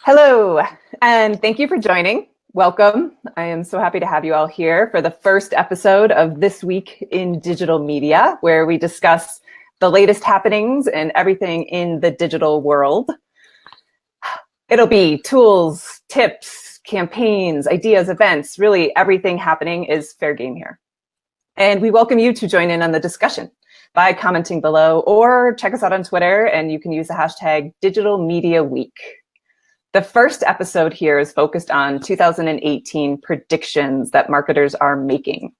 Hello, and thank you for joining. Welcome. I am so happy to have you all here for the first episode of This Week in Digital Media, where we discuss the latest happenings and everything in the digital world. It'll be tools, tips, campaigns, ideas, events, really everything happening is fair game here. And we welcome you to join in on the discussion by commenting below or check us out on Twitter, and you can use the hashtag Digital Media Week. The first episode here is focused on 2018 predictions that marketers are making.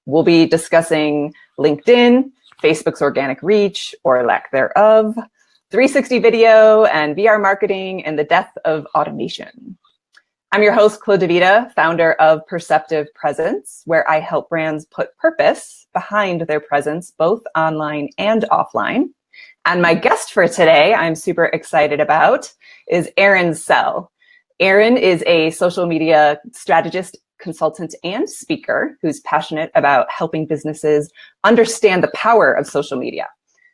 We'll be discussing LinkedIn, Facebook's organic reach or lack thereof, 360 video and VR marketing, and the death of automation. I'm your host, Claude DeVita, founder of Perceptive Presence, where I help brands put purpose behind their presence, both online and offline. And my guest for today, I'm super excited about, is Erin Sell. Erin is a social media strategist, consultant, and speaker who's passionate about helping businesses understand the power of social media.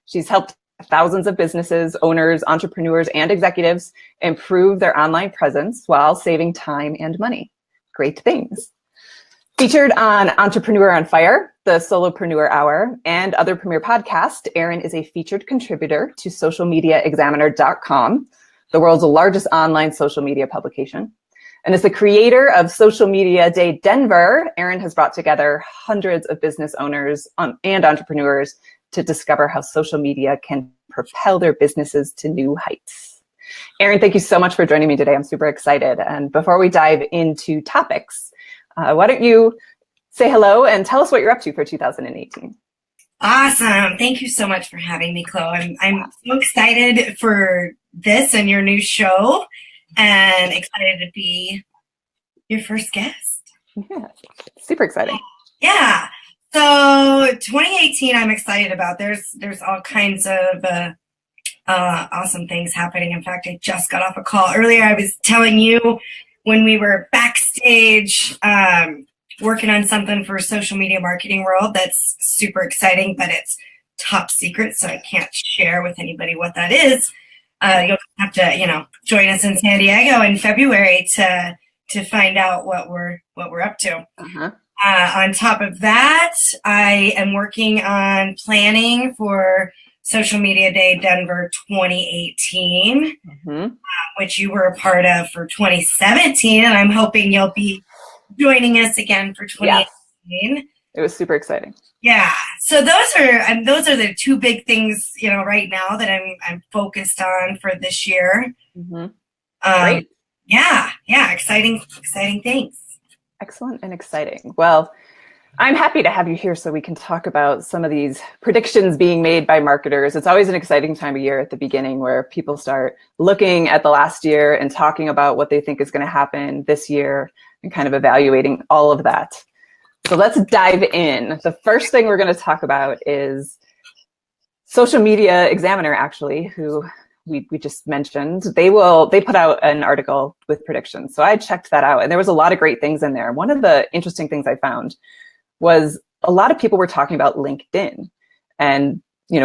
She's helped thousands of businesses, owners, entrepreneurs, and executives improve their online presence while saving time and money. Great things. Featured on Entrepreneur on Fire, the Solopreneur Hour, and other premier podcasts, Erin is a featured contributor to socialmediaexaminer.com, the world's largest online social media publication. And as the creator of Social Media Day Denver, Erin has brought together hundreds of business owners and entrepreneurs to discover how social media can propel their businesses to new heights. Erin, thank you so much for joining me today. I'm super excited. And before we dive into topics, why don't you say hello and tell us what you're up to for 2018? Awesome. Thank you so much for having me, Chloe. I'm so excited for this and your new show and excited to be your first guest. Yeah, super exciting. Yeah. So 2018, I'm excited about. There's all kinds of awesome things happening. In fact, I just got off a call earlier. I was telling you when we were backstage working on something for Social Media Marketing World that's super exciting, but it's top secret, so I can't share with anybody what that is. You'll have to, join us in San Diego in February to find out what we're up to. Uh-huh. On top of that, I am working on planning for Social Media Day Denver 2018, which you were a part of for 2017, and I'm hoping you'll be joining us again for 2018. Yes. It was super exciting. Yeah, so those are the two big things, right now that I'm focused on for this year. Great. Yeah, exciting things. Excellent and exciting. Well, I'm happy to have you here so we can talk about some of these predictions being made by marketers. It's always an exciting time of year at the beginning where people start looking at the last year and talking about what they think is going to happen this year and kind of evaluating all of that. So let's dive in. The first thing we're going to talk about is Social Media Examiner, actually, who we just mentioned. They put out an article with predictions. So I checked that out, and there was a lot of great things in there. One of the interesting things I found was a lot of people were talking about LinkedIn and,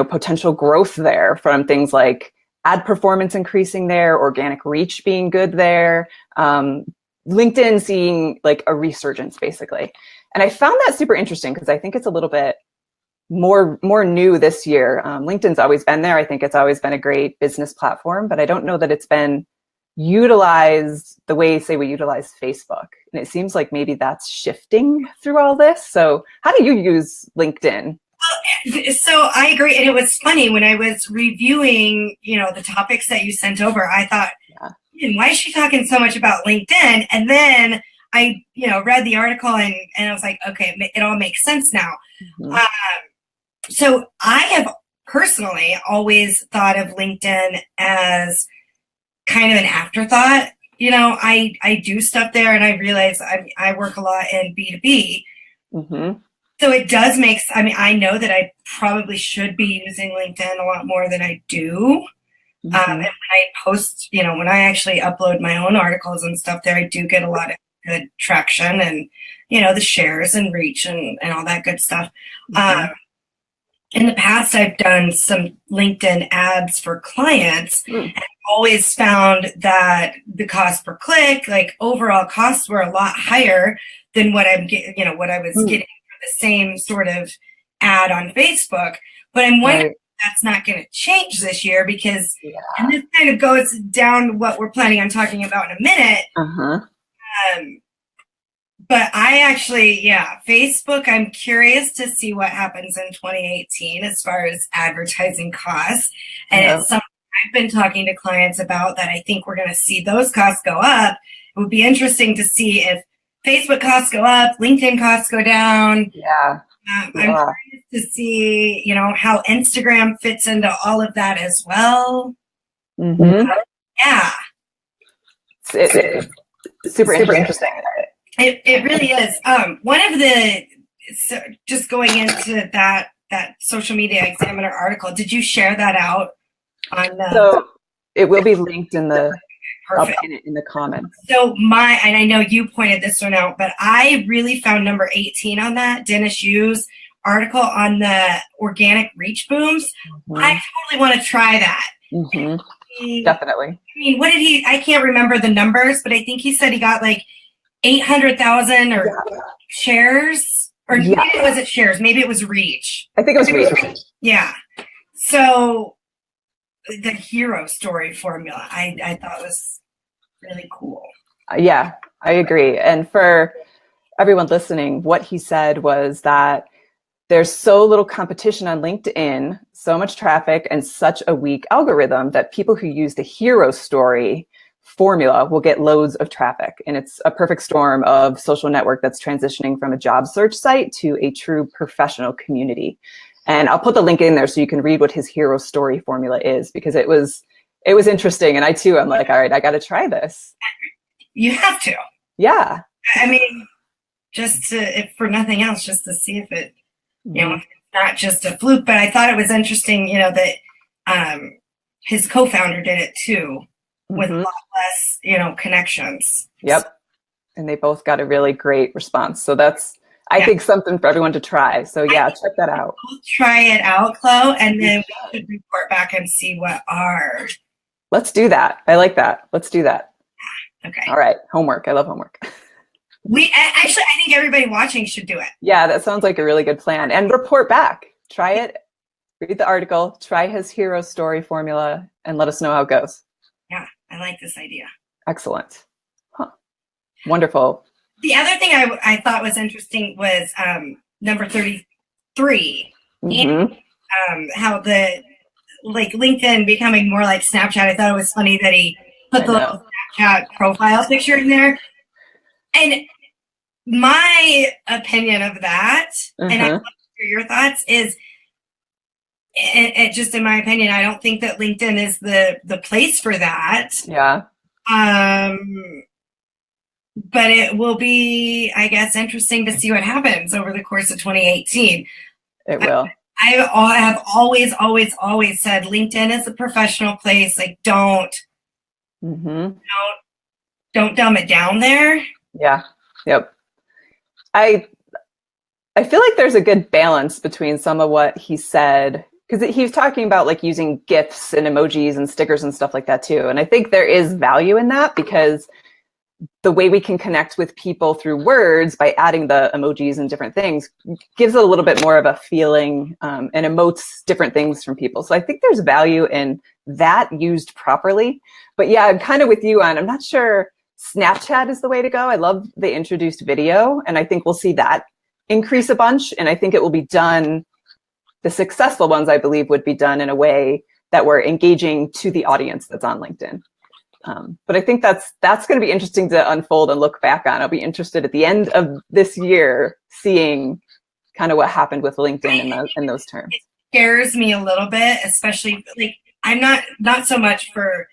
potential growth there from things like ad performance increasing there, organic reach being good there, LinkedIn seeing like a resurgence basically. And I found that super interesting because I think it's a little bit more new this year. LinkedIn's always been there. I think it's always been a great business platform, but I don't know that it's been utilized the way, say, we utilize Facebook. And it seems like maybe that's shifting through all this. So how do you use LinkedIn? So I agree. And it was funny when I was reviewing, the topics that you sent over, I thought, why is she talking so much about LinkedIn? And then I, read the article and I was like, okay, it all makes sense now. So I have personally always thought of LinkedIn as kind of an afterthought. I do stuff there, and I realize I work a lot in B2B. So it does I know that I probably should be using LinkedIn a lot more than I do. And when I post, when I actually upload my own articles and stuff there, I do get a lot of good traction and, the shares and reach and all that good stuff. In the past, I've done some LinkedIn ads for clients. And always found that the cost per click, like overall costs were a lot higher than what I'm getting, what I was getting for the same sort of ad on Facebook. But I'm wondering if that's not going to change this year because, and this kind of goes down what we're planning on talking about in a minute. But I actually, Facebook, I'm curious to see what happens in 2018 as far as advertising costs. And it's something I've been talking to clients about that I think we're going to see those costs go up. It would be interesting to see if Facebook costs go up, LinkedIn costs go down. I'm curious to see, how Instagram fits into all of that as well. It's super interesting. It really is. One of just going into that Social Media Examiner article, did you share that out on so it will be linked in the in the comments. So and I know you pointed this one out, but I really found number 18 on that, Dennis Yu's article on the organic reach booms. I totally want to try that. Definitely. I mean, what did I can't remember the numbers, but I think he said he got like 800,000 or shares, or maybe it wasn't shares, maybe it was reach. I think it was reach. Yeah. So the hero story formula, I thought was really cool. Yeah, I agree. And for everyone listening, what he said was that there's so little competition on LinkedIn, so much traffic, and such a weak algorithm that people who use the hero story formula will get loads of traffic. And it's a perfect storm of social network that's transitioning from a job search site to a true professional community. And I'll put the link in there so you can read what his hero story formula is, because it was interesting. And I'm like, all right, I got to try this. You have to. Yeah. I mean, if for nothing else, just to see if it, it's not just a fluke. But I thought it was interesting, that his co-founder did it too, with a lot less, connections. Yep. And they both got a really great response. So that's, I think, something for everyone to try. So check that out. We'll try it out, Chloe, and then we should report back and see what our. Let's do that. I like that. Let's do that. Okay. All right. Homework. I love homework. I think everybody watching should do it. Yeah, that sounds like a really good plan. And report back. Try it. Read the article. Try his hero story formula, and let us know how it goes. Yeah, I like this idea. Excellent. Wonderful. The other thing I thought was interesting was number 33, and how the LinkedIn becoming more like Snapchat. I thought it was funny that he put the little Snapchat profile picture in there. And my opinion of that, and I want to hear your thoughts, is, it just in my opinion, I don't think that LinkedIn is the place for that. Yeah. But it will be, I guess, interesting to see what happens over the course of 2018. It will. I have always said LinkedIn is a professional place. Like, don't dumb it down there. Yeah. Yep. I feel like there's a good balance between some of what he said, because he was talking about like using GIFs and emojis and stickers and stuff like that too. And I think there is value in that, because the way we can connect with people through words by adding the emojis and different things gives it a little bit more of a feeling, and emotes different things from people. So I think there's value in that used properly. But yeah, I'm kind of with you on, I'm not sure Snapchat is the way to go. I love they introduced video, and I think we'll see that increase a bunch. And I think it will be done, the successful ones, I believe, would be done in a way that we're engaging to the audience that's on LinkedIn. But I think that's going to be interesting to unfold and look back on. I'll be interested at the end of this year seeing kind of what happened with LinkedIn in those terms. It scares me a little bit, especially like I'm not so much for,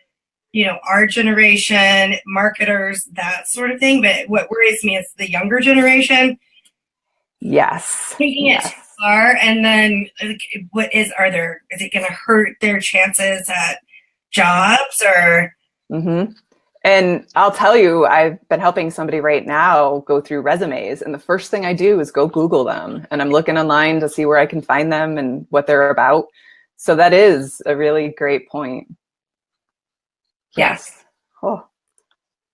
our generation, marketers, that sort of thing. But what worries me is the younger generation. Yes. Taking it too far, and then is it going to hurt their chances at jobs or? And I'll tell you, I've been helping somebody right now go through resumes, and the first thing I do is go Google them, and I'm looking online to see where I can find them and what they're about. So that is a really great point. Yes. Oh,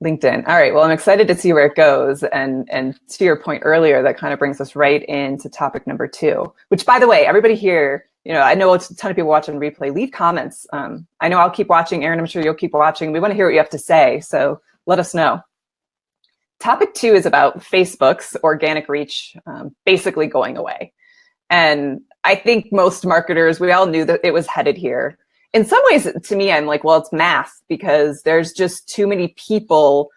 LinkedIn. All right. Well, I'm excited to see where it goes. And to your point earlier, that kind of brings us right into topic number 2, which, by the way, everybody here, I know it's a ton of people watching replay. Leave comments. I know I'll keep watching. Aaron, I'm sure you'll keep watching. We want to hear what you have to say. So let us know. Topic 2 is about Facebook's organic reach basically going away. And I think most marketers, we all knew that it was headed here. In some ways, to me, I'm like, well, it's math, because there's just too many people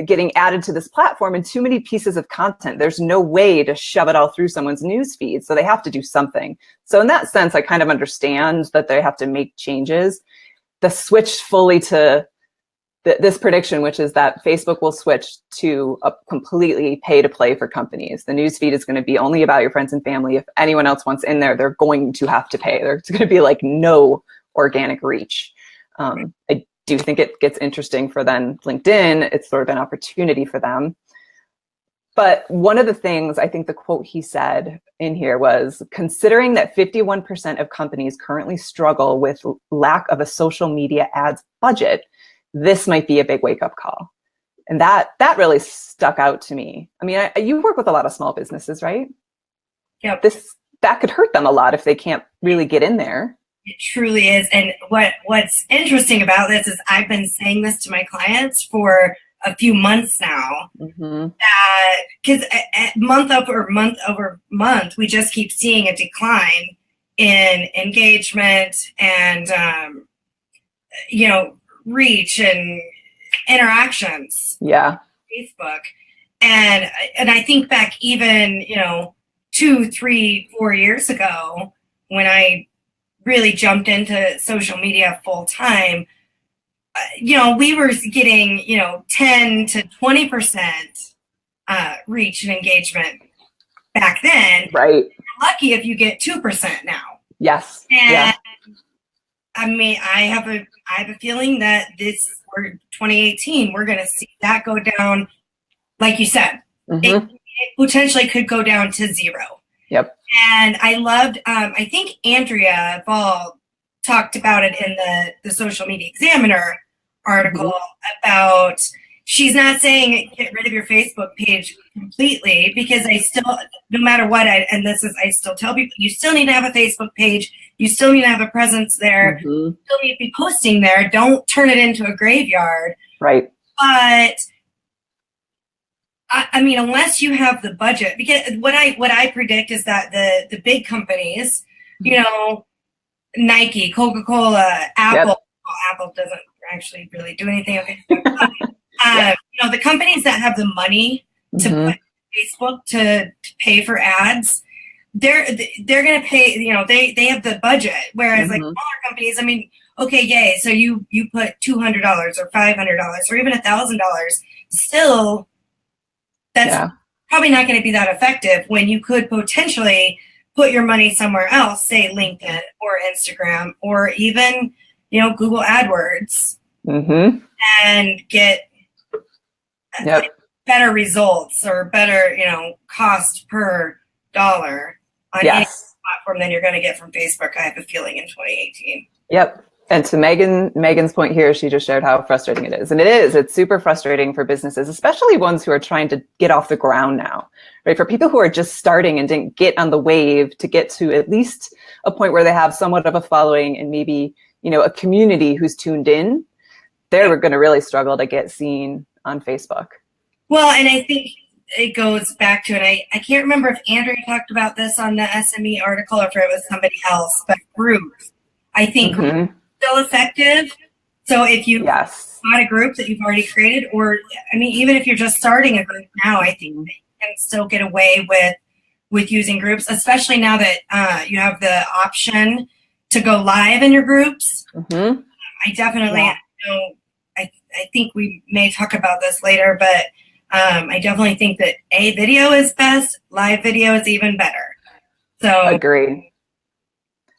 getting added to this platform and too many pieces of content. There's no way to shove it all through someone's news feed. So they have to do something. So in that sense, I kind of understand that they have to make changes. The switch fully to this prediction, which is that Facebook will switch to a completely pay to play for companies. The news feed is going to be only about your friends and family. If anyone else wants in there, they're going to have to pay. There's going to be like no organic reach. I do think it gets interesting for then LinkedIn. It's sort of an opportunity for them. But one of the things, I think the quote he said in here was, considering that 51% of companies currently struggle with lack of a social media ads budget, this might be a big wake-up call. And that really stuck out to me. I mean, you work with a lot of small businesses, right? Yeah. That could hurt them a lot if they can't really get in there. It truly is. And what's interesting about this is I've been saying this to my clients for a few months now, because month over month, we just keep seeing a decline in engagement and, reach and interactions. Yeah. Facebook. And I think back even, 2, 3, 4 years ago, when I really jumped into social media full time, we were getting, 10 to 20% reach and engagement back then. Right. You're lucky if you get 2% now. Yes. And yeah. I mean, I have a feeling that for 2018, we're going to see that go down, like you said. It potentially could go down to 0. Yep. And I loved, I think Andrea Ball talked about it in the Social Media Examiner article about, she's not saying get rid of your Facebook page completely, because I still, no matter what, I still tell people, you still need to have a Facebook page. You still need to have a presence there. You still need to be posting there. Don't turn it into a graveyard. Right. But I mean, unless you have the budget, because what I predict is that the big companies, Nike, Coca-Cola, Apple. Well, Apple doesn't actually really do anything. Okay. The companies that have the money to put Facebook to pay for ads, they're going to pay. They have the budget. Whereas like smaller companies, I mean, okay, yay. So you put $200 or $500 or even $1,000. Still, that's probably not going to be that effective when you could potentially put your money somewhere else, say LinkedIn or Instagram or even, Google AdWords, and get better results or better, cost per dollar on any platform than you're going to get from Facebook, I have a feeling, in 2018. Yep. And to Megan's point here, she just showed how frustrating it is. And it's super frustrating for businesses, especially ones who are trying to get off the ground now, right? For people who are just starting and didn't get on the wave to get to at least a point where they have somewhat of a following and maybe, a community who's tuned in, they're going to really struggle to get seen on Facebook. Well, and I think it goes back to, and I can't remember if Andrea talked about this on the SME article or if it was somebody else, but groups, I think, still effective. So if you got a group that you've already created, or I mean, even if you're just starting a group now, I think you can still get away with using groups, especially now that you have the option to go live in your groups. I definitely I think we may talk about this later, but I definitely think that video is best, live video is even better. So agreed.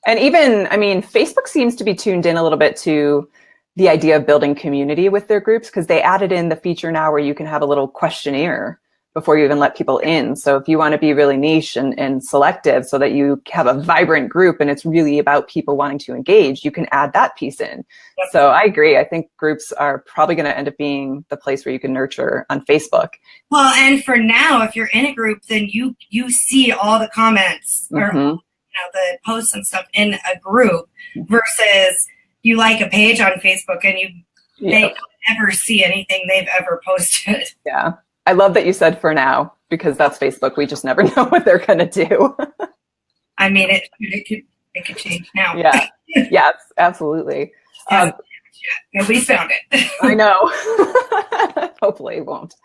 And even, I mean, Facebook seems to be tuned in a little bit to the idea of building community with their groups, because they added in the feature now where you can have a little questionnaire before you even let people in. So if you want to be really niche and selective so that you have a vibrant group and it's really about people wanting to engage, you can add that piece in. Yep. So I agree. I think groups are probably going to end up being the place where you can nurture on Facebook. Well, and for now, if you're in a group, then you see all the comments or the posts and stuff in a group versus you like a page on Facebook and they don't ever see anything they've ever posted. Yeah. I love that you said for now, because that's Facebook. We just never know what they're going to do. I mean, it could change now. Yeah. Yes, absolutely. Nobody's found it. I know. Hopefully it won't.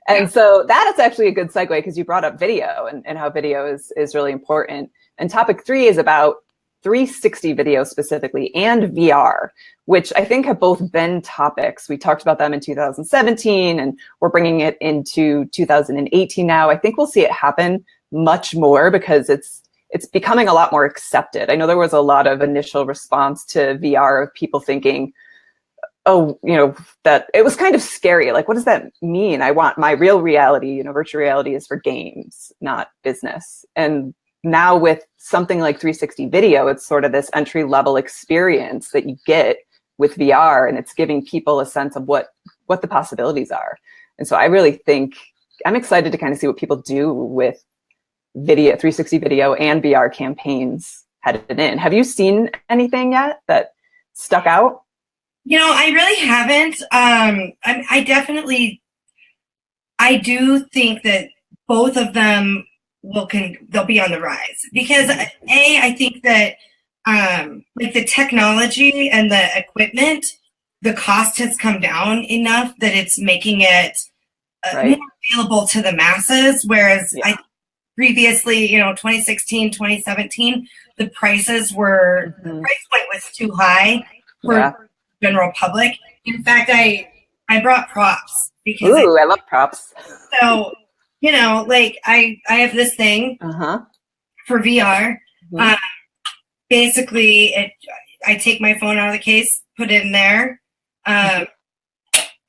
And so that is actually a good segue, because you brought up video and how video is really important. And topic 3 is about 360 video specifically and VR, which I think have both been topics. We talked about them in 2017 and we're bringing it into 2018 now. I think we'll see it happen much more because it's becoming a lot more accepted. I know there was a lot of initial response to VR of people thinking, oh, that it was kind of scary. Like, what does that mean? I want my real reality, virtual reality is for games, not business. And now with something like 360 video, it's sort of this entry-level experience that you get with VR, and it's giving people a sense of what the possibilities are. And so I really think I'm excited to kind of see what people do with video, 360 video and VR campaigns headed in. Have you seen anything yet that stuck out? I really haven't. I do think that both of them they'll be on the rise because I think that like the technology and the equipment, the cost has come down enough that it's making it more available to the masses. Whereas previously, 2016, 2017, the prices were the price point was too high for general public. In fact, I brought props because I love props. So. Like I have this thing for VR. Basically, I take my phone out of the case, put it in there, and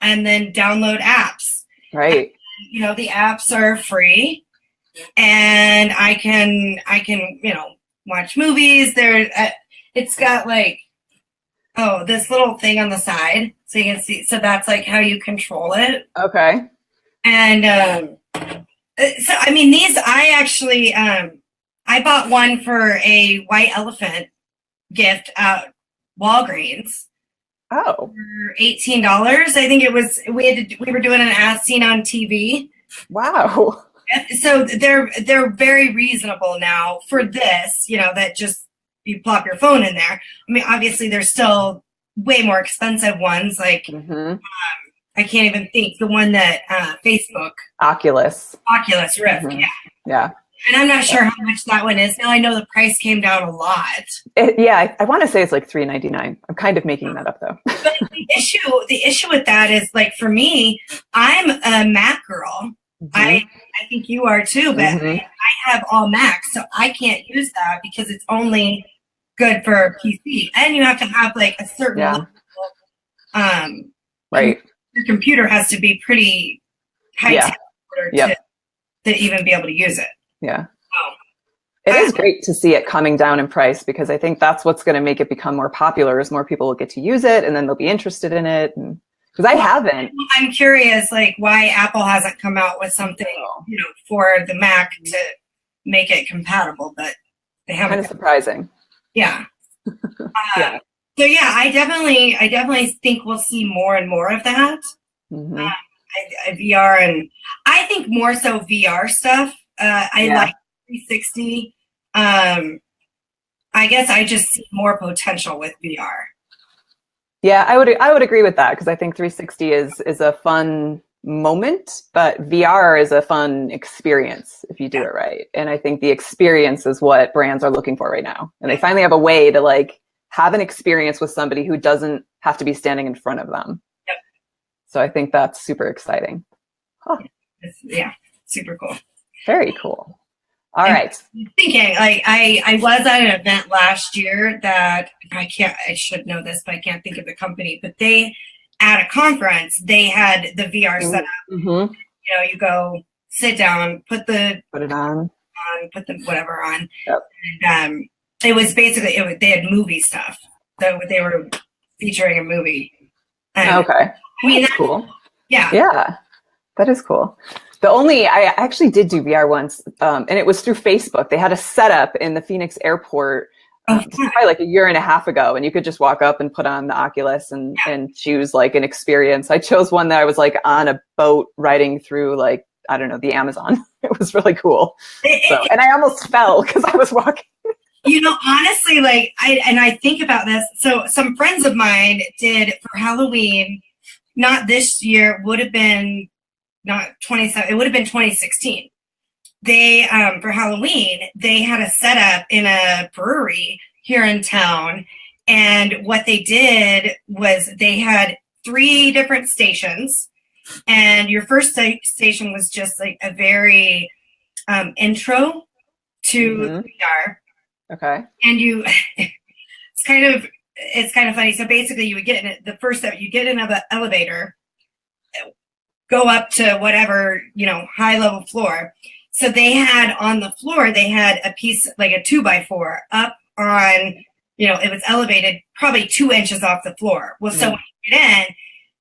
then download apps. Right. And, the apps are free, and I can watch movies. It's got like this little thing on the side, so you can see. So that's like how you control it. Okay. And so, I mean, I actually, I bought one for a white elephant gift at Walgreens. Oh. For $18. I think it was, we were doing an as seen on TV. Wow. So they're very reasonable now for this, that just, you plop your phone in there. I mean, obviously there's still way more expensive ones, like, I can't even think the one that Facebook. Oculus Rift, yeah. And I'm not sure how much that one is. Now I know the price came down a lot. I want to say it's like $3.99. I'm kind of making that up though. But the issue with that is, like, for me, I'm a Mac girl. I think you are too, but I have all Mac, so I can't use that because it's only good for PC, and you have to have like a certain level, right. Your computer has to be pretty high tech in order to even be able to use it. Yeah. It is great to see it coming down in price, because I think that's what's going to make it become more popular, as more people will get to use it and then they'll be interested in it. Because I haven't. I'm curious, like, why Apple hasn't come out with something, for the Mac to make it compatible, but they haven't. Kind of surprising. Yeah. So I definitely think we'll see more and more of that. VR, and I think more so VR stuff. I like 360. I guess I just see more potential with VR. Yeah, I would agree with that, because I think 360 is a fun moment, but VR is a fun experience if you do it right. And I think the experience is what brands are looking for right now. And they finally have a way to like have an experience with somebody who doesn't have to be standing in front of them. Yep. So I think that's super exciting. Huh. Super cool. Very cool. All right. Thinking, like, I was at an event last year that I should know this, but I can't think of the company, but at a conference, they had the VR setup. You go sit down, put it on. put the whatever on. Yep. And it was basically, they had movie stuff. So they were featuring a movie. Okay. I mean, that's cool. Yeah. Yeah, that is cool. I actually did do VR once, and it was through Facebook. They had a setup in the Phoenix airport probably like a year and a half ago, and you could just walk up and put on the Oculus and choose like an experience. I chose one that I was like on a boat riding through like, I don't know, the Amazon. It was really cool. And I almost fell because I was walking. You know, honestly, like I think about this. So some friends of mine did for Halloween, not this year, would have been not 27, it would have been 2016. They, for Halloween, they had a setup in a brewery here in town. And what they did was they had 3 different stations. And your first station was just like a very intro to VR. Okay. And it's kind of funny. So basically you would get in the first step, you get in an elevator, go up to whatever, high level floor. So they had on the floor, they had a piece, like a 2x4 up on, it was elevated probably 2 inches off the floor. Well, so when you get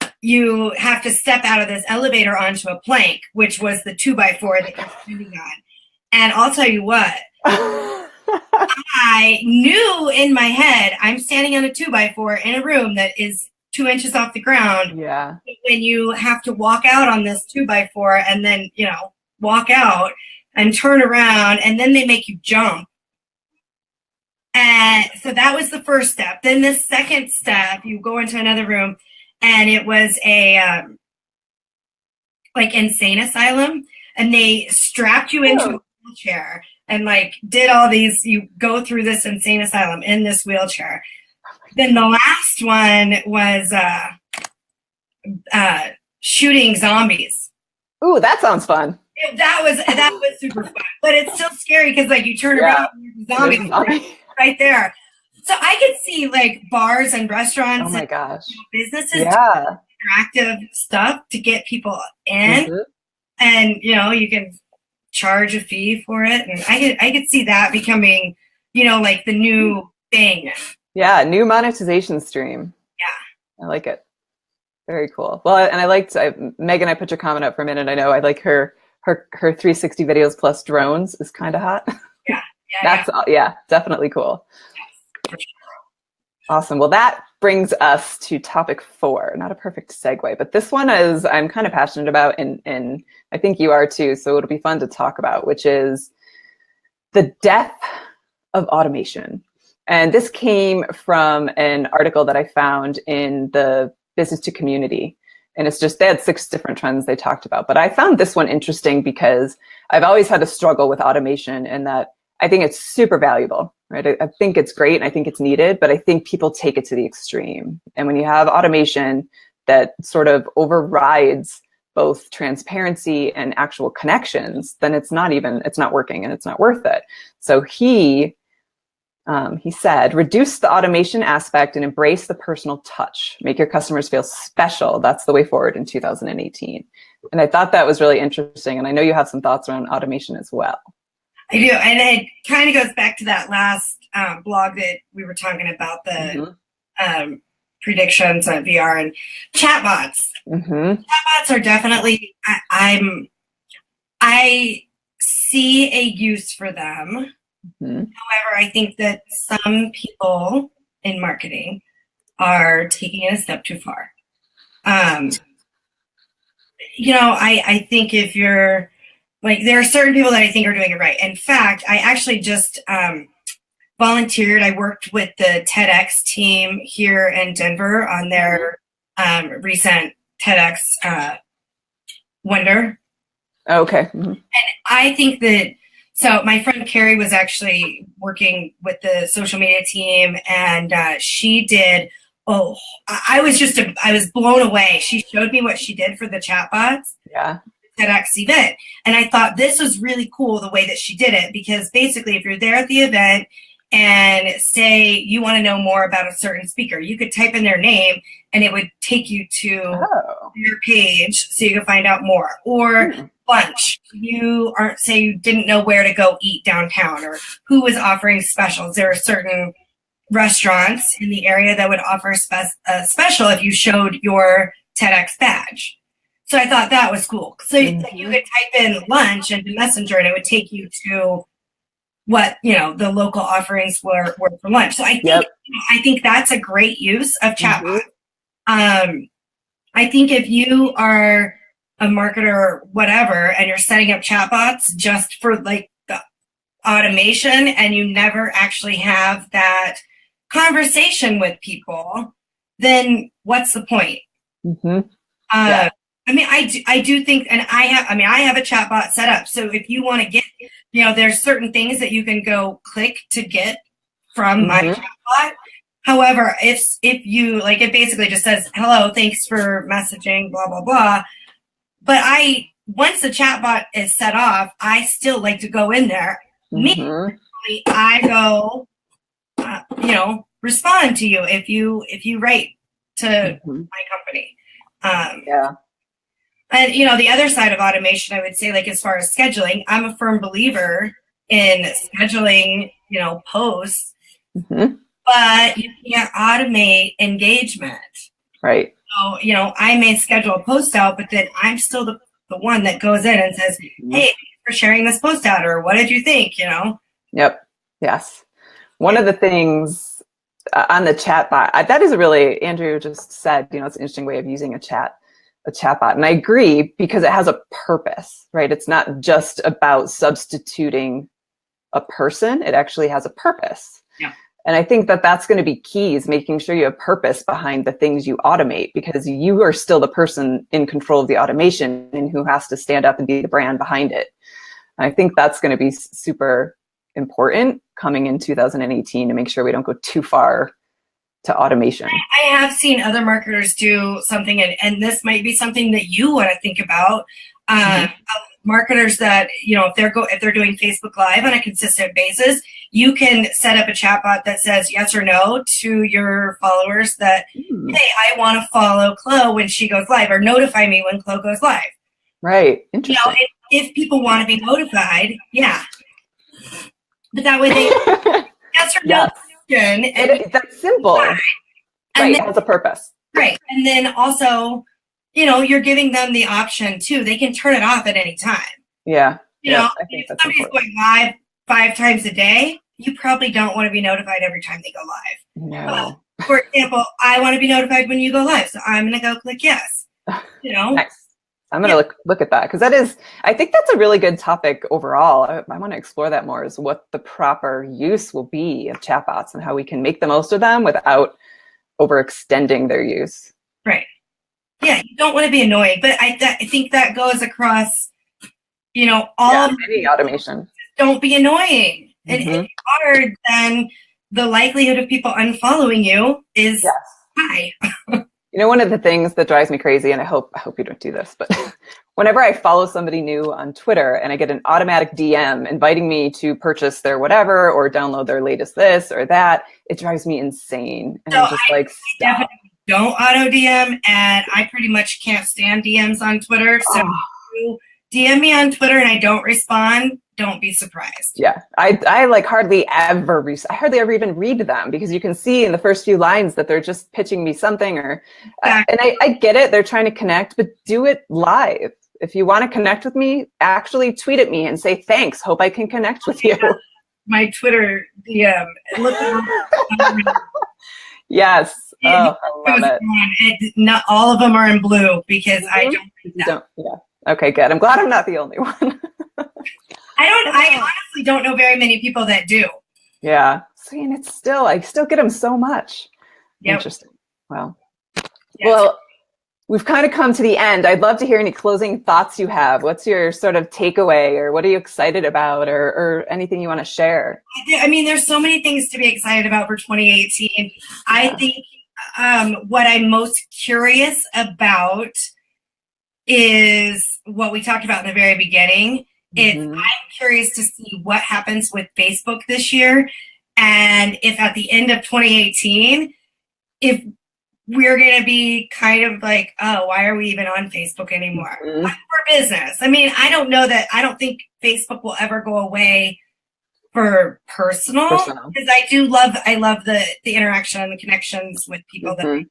in, you have to step out of this elevator onto a plank, which was the 2x4 that you're standing on. And I'll tell you what, I knew in my head, I'm standing on a 2x4 in a room that is 2 inches off the ground. Yeah. When you have to walk out on this 2x4 and then, walk out and turn around, and then they make you jump. And so that was the first step. Then the second step, you go into another room, and it was a like insane asylum, and they strapped you into a wheelchair and like did all these, you go through this insane asylum in this wheelchair. Then the last one was shooting zombies. Ooh, that sounds fun. That was super fun, but it's still scary because like you turn around and there's a zombie right there. So I could see like bars and restaurants. Oh my gosh. Businesses interactive stuff to get people in, and you can charge a fee for it, and I could see that becoming like the new thing. Yeah, new monetization stream. Yeah, I like it. Very cool. Well, and I liked Megan. I put your comment up for a minute. I know I like her 360 videos plus drones is kind of hot. Yeah, that's definitely cool. Yes. Awesome. Well, that brings us to topic 4. Not a perfect segue, but this one is I'm kind of passionate about, and I think you are too. So it'll be fun to talk about, which is the death of automation. And this came from an article that I found in the Business to Community. And it's just, they had 6 different trends they talked about. But I found this one interesting because I've always had a struggle with automation, in that I think it's super valuable, right? I think it's great and I think it's needed, but I think people take it to the extreme. And when you have automation that sort of overrides both transparency and actual connections, then it's not working and it's not worth it. So he said, reduce the automation aspect and embrace the personal touch. Make your customers feel special. That's the way forward in 2018. And I thought that was really interesting. And I know you have some thoughts around automation as well. I do. And it kind of goes back to that last blog that we were talking about, the predictions on VR and chatbots. Chatbots are definitely, I see a use for them. However, I think that some people in marketing are taking it a step too far. I think if you're like, there are certain people that I think are doing it right. In fact, I actually just volunteered. I worked with the TEDx team here in Denver on their recent TEDx Wonder. Okay. And I think that, so my friend Carrie was actually working with the social media team, and she did, I was blown away. She showed me what she did for the chatbots. Yeah. TEDx event. And I thought this was really cool the way that she did it, because basically if you're there at the event and say you want to know more about a certain speaker, you could type in their name and it would take you to your page so you could find out more. Or lunch, you aren't, say you didn't know where to go eat downtown or who was offering specials. There are certain restaurants in the area that would offer a special if you showed your TEDx badge. So I thought that was cool. So you could type in lunch into Messenger and it would take you to what, the local offerings were for lunch. So I think that's a great use of chatbot. I think if you are a marketer or whatever, and you're setting up chatbots just for like the automation and you never actually have that conversation with people, then what's the point? I do think, and I have a chatbot set up. So if you want to get, there's certain things that you can go click to get from my chatbot. However, if you like, it basically just says, hello, thanks for messaging, blah, blah, blah. But once the chatbot is set off, I still like to go in there. I go, respond to you if you write to my company. And, the other side of automation, I would say, like, as far as scheduling, I'm a firm believer in scheduling, posts, but you can't automate engagement. Right. So, I may schedule a post out, but then I'm still the one that goes in and says, hey, thanks for sharing this post out, or what did you think, Yep. Yes. One of the things on the chatbot, that is really, Andrew just said, it's an interesting way of using a chatbot. And I agree, because it has a purpose, right? It's not just about substituting a person. It actually has a purpose. Yeah. And I think that that's going to be key, is making sure you have purpose behind the things you automate, because you are still the person in control of the automation and who has to stand up and be the brand behind it. And I think that's going to be super important coming in 2018 to make sure we don't go too far to automation. I have seen other marketers do something, and this might be something that you want to think about. Marketers that, if they're doing Facebook Live on a consistent basis, you can set up a chatbot that says yes or no to your followers that, hey, I want to follow Chloe when she goes live, or notify me when Chloe goes live. Right. Interesting. If people want to be notified, yeah. But that way they yes or no. And that's simple. Right. It has a purpose. Right. And then also, you're giving them the option too. They can turn it off at any time. Yeah. I think if somebody's going live 5 times a day, you probably don't want to be notified every time they go live. No. For example, I want to be notified when you go live, so I'm going to go click yes. Nice. I'm going to look at that, because I think that's a really good topic overall. I want to explore that more, is what the proper use will be of chatbots and how we can make the most of them without overextending their use. Right. Yeah, you don't want to be annoying, but I think that goes across, all of any automation. Don't be annoying. And if you are, then the likelihood of people unfollowing you is high. One of the things that drives me crazy, and I hope you don't do this, but whenever I follow somebody new on Twitter and I get an automatic DM inviting me to purchase their whatever or download their latest this or that, it drives me insane. And I'm just like, stop. Definitely don't auto DM, and I pretty much can't stand DMs on Twitter. So if you DM me on Twitter and I don't respond, don't be surprised. Yeah, I hardly ever even read them, because you can see in the first few lines that they're just pitching me something, or and I get it, they're trying to connect, but do it live. If you want to connect with me, actually tweet at me and say thanks. Hope I can connect with you. My Twitter DM. Look at yes. Oh, I love it. Not all of them are in blue, because I don't. Yeah. Okay, good. I'm glad I'm not the only one. I honestly don't know very many people that do. Yeah. See, and I still get them so much. Yep. Interesting. Wow. Yes. Well, we've kind of come to the end. I'd love to hear any closing thoughts you have. What's your sort of takeaway, or what are you excited about, or anything you want to share? I mean, there's so many things to be excited about for 2018. Yeah. I think what I'm most curious about is what we talked about in the very beginning. I'm curious to see what happens with Facebook this year, and if at the end of 2018, if we're going to be kind of like, oh, why are we even on Facebook anymore? Mhm. For business. I mean, I don't think Facebook will ever go away for personal, because I love the interaction and the connections with people that I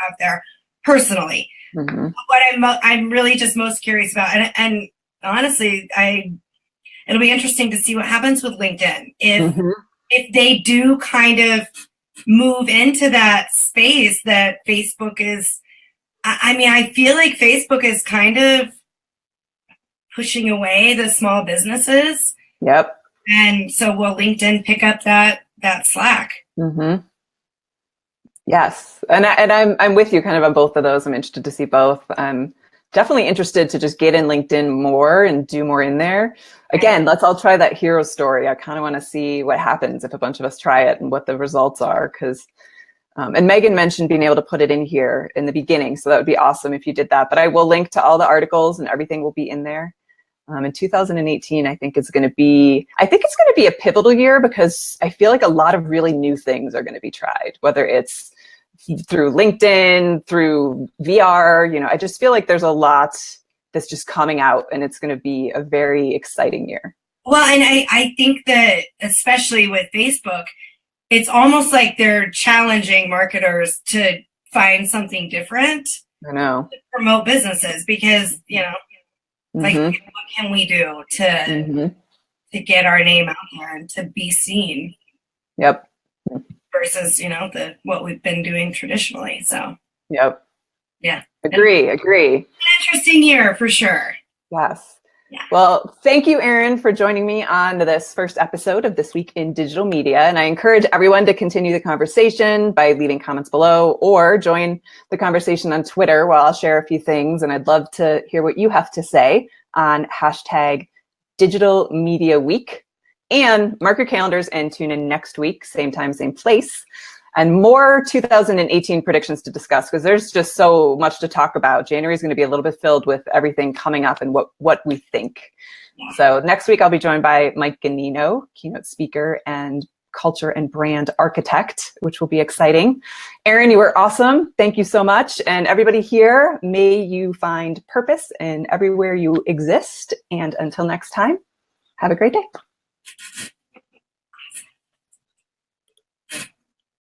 have there personally. What I'm really just most curious about, and honestly, it'll be interesting to see what happens with LinkedIn if they do kind of move into that space that Facebook is. I mean, I feel like Facebook is kind of pushing away the small businesses. Yep. And so will LinkedIn pick up that slack? Yes, and I'm with you kind of on both of those. I'm interested to see both. I'm definitely interested to just get in LinkedIn more and do more in there. Again, let's all try that hero story. I kind of want to see what happens if a bunch of us try it and what the results are. Because and Megan mentioned being able to put it in here in the beginning, so that would be awesome if you did that. But I will link to all the articles and everything will be in there. In 2018, I think it's going to be a pivotal year, because I feel like a lot of really new things are going to be tried, whether it's through LinkedIn, through VR. I just feel like there's a lot that's just coming out, and it's going to be a very exciting year. Well, and I think that especially with Facebook, it's almost like they're challenging marketers to find something different. I know. To promote businesses, because, like, what can we do to get our name out there and to be seen? Yep. Versus, what we've been doing traditionally. So. Yep. Yeah. Agree. An interesting year for sure. Yes. Yeah. Well, thank you, Erin, for joining me on this first episode of This Week in Digital Media. And I encourage everyone to continue the conversation by leaving comments below, or join the conversation on Twitter, where I'll share a few things. And I'd love to hear what you have to say on #DigitalMediaWeek. And mark your calendars and tune in next week, same time, same place, and more 2018 predictions to discuss, because there's just so much to talk about. January is going to be a little bit filled with everything coming up and what we think. So next week, I'll be joined by Mike Ganino, keynote speaker and culture and brand architect, which will be exciting. Erin, you were awesome. Thank you so much. And everybody here, may you find purpose in everywhere you exist. And until next time, have a great day.